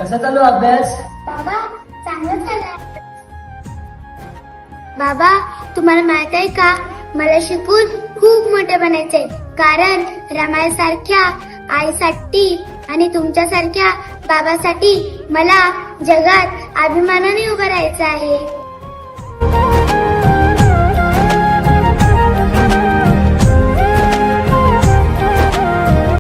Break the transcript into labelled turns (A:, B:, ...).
A: कसा चालू अभ्यास?
B: बाबा चांगलं झालं. बाबा तुम्हाला माहित आहे का, मला शिकून खूप मोठे बनायचंय. कारण रमाईसारख्या आईसाठी आणि तुमच्यासारख्या बाबासाठी मला जगात अभिमानाने उभं राहायचं आहे.